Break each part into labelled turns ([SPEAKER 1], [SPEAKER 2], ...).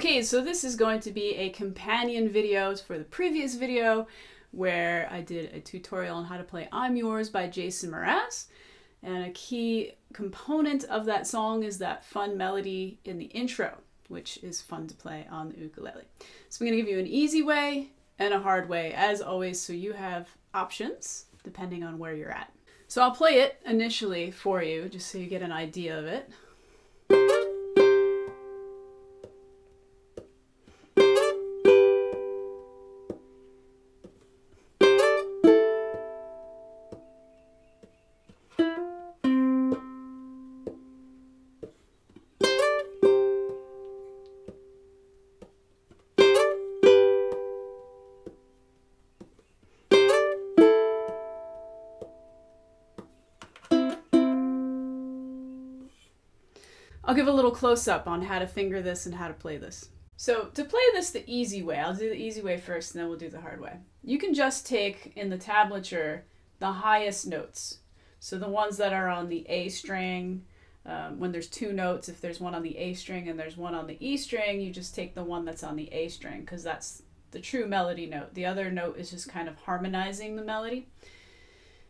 [SPEAKER 1] Okay, so this is going to be a companion video for the previous video where I did a tutorial on how to play I'm Yours by Jason Mraz. And a key component of that song is that fun melody in the intro, which is fun to play on the ukulele. So I'm going to give you an easy way and a hard way, as always, so you have options depending on where you're at. So I'll play it initially for you, just so you get an idea of it. I'll give a little close-up on how to finger this and how to play this. So to play this the easy way, I'll do the easy way first and then we'll do the hard way. You can just take in the tablature the highest notes. So the ones that are on the A string, when there's two notes, if there's one on the A string and there's one on the E string, you just take the one that's on the A string because that's the true melody note. The other note is just kind of harmonizing the melody.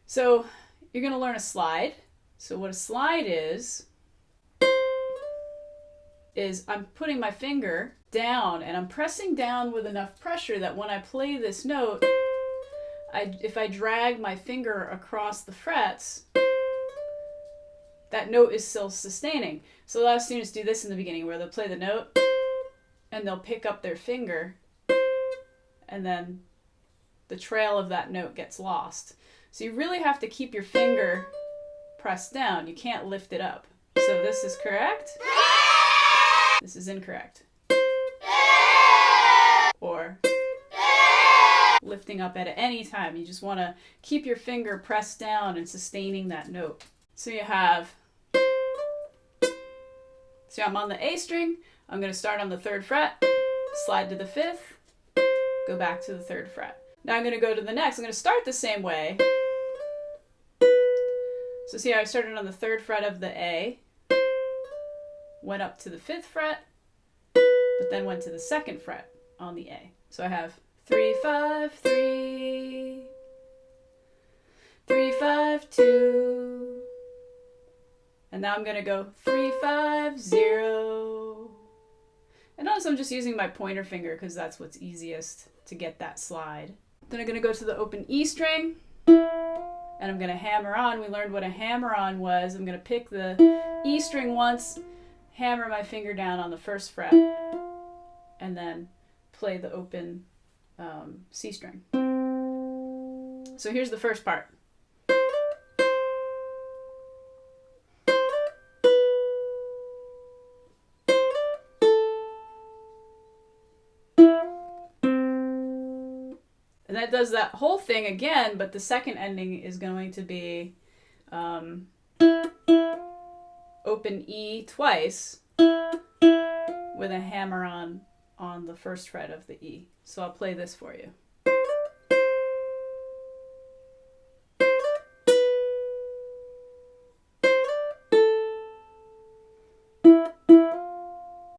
[SPEAKER 1] So you're going to learn a slide. So what a slide is I'm putting my finger down and I'm pressing down with enough pressure that when I play this note, if I drag my finger across the frets, that note is still sustaining. So a lot of students do this in the beginning where they'll play the note and they'll pick up their finger and then the trail of that note gets lost. So you really have to keep your finger pressed down. You can't lift it up. So this is correct. This is incorrect. Or lifting up at any time. You just want to keep your finger pressed down and sustaining that note. So you have, so I'm on the A string. I'm going to start on the 3rd fret, slide to the 5th, go back to the 3rd fret. Now I'm going to go to the next. I'm going to start the same way. So see how I started on the 3rd fret of the A, went up to the 5th fret, but then went to the 2nd fret on the A. So I have 3, 5, 3, 3, 5, 2, and now I'm going to go 3, 5, 0. And notice I'm just using my pointer finger because that's what's easiest to get that slide. Then I'm going to go to the open E string, and I'm going to hammer on. We learned what a hammer on was. I'm going to pick the E string once, hammer my finger down on the 1st fret, and then play the open C string. So here's the first part. And that does that whole thing again, but the second ending is going to be open E twice with a hammer on the 1st fret of the E. So I'll play this for you.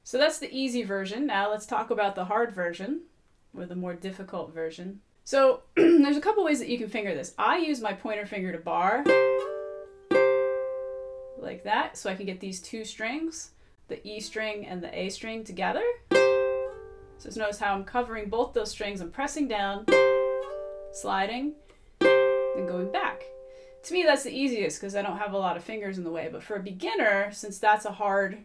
[SPEAKER 1] So that's the easy version. Now let's talk about the hard version, or the more difficult version. So there's a couple ways that you can finger this. I use my pointer finger to bar like that, so I can get these two strings, the E string and the A string together. So just notice how I'm covering both those strings. I'm pressing down, sliding, and going back. To me, that's the easiest because I don't have a lot of fingers in the way. But for a beginner, since that's a hard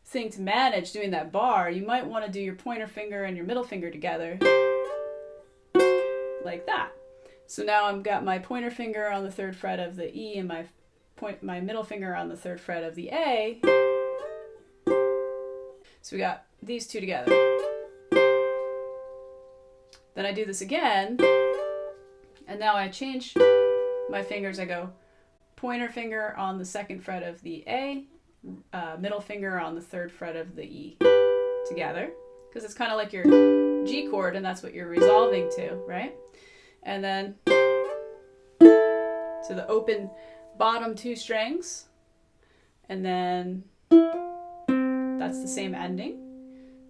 [SPEAKER 1] thing to manage, doing that bar, you might want to do your pointer finger and your middle finger together like that. So now I've got my pointer finger on the 3rd fret of the E and my middle finger on the 3rd fret of the A. So we got these two together. Then I do this again, and now I change my fingers. I go pointer finger on the 2nd fret of the A, middle finger on the 3rd fret of the E together, because it's kind of like your G chord, and that's what you're resolving to, right? And then to the open bottom 2 strings, and then that's the same ending.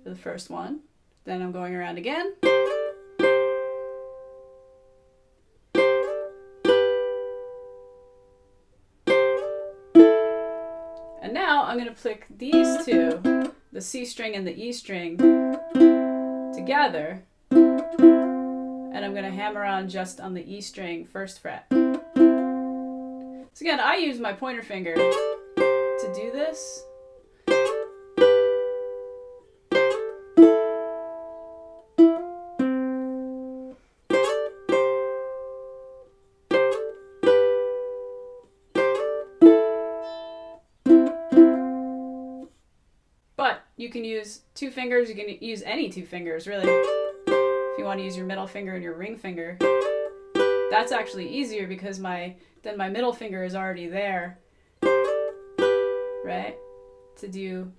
[SPEAKER 1] for the first one. Then I'm going around again. And now I'm going to pick these two, the C string and the E string, together. And I'm going to hammer on just on the E string first fret. So again, I use my pointer finger to do this. But you can use two fingers, you can use any two fingers really. If you want to use your middle finger and your ring finger. That's actually easier because then my middle finger is already there, right? To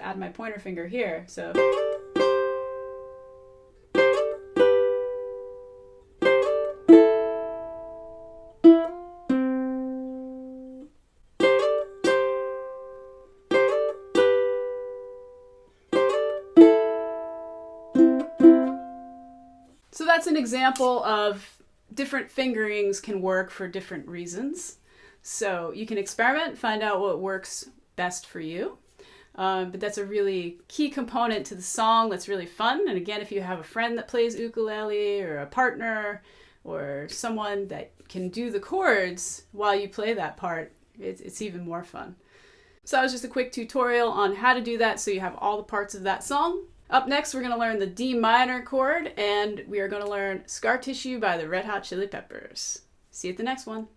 [SPEAKER 1] add my pointer finger here. So that's an example of different fingerings can work for different reasons. So you can experiment, find out what works best for you. But that's a really key component to the song that's really fun. And again, if you have a friend that plays ukulele or a partner or someone that can do the chords while you play that part, it's even more fun. So that was just a quick tutorial on how to do that so you have all the parts of that song. Up next, we're going to learn the D minor chord, and we are going to learn Scar Tissue by the Red Hot Chili Peppers. See you at the next one.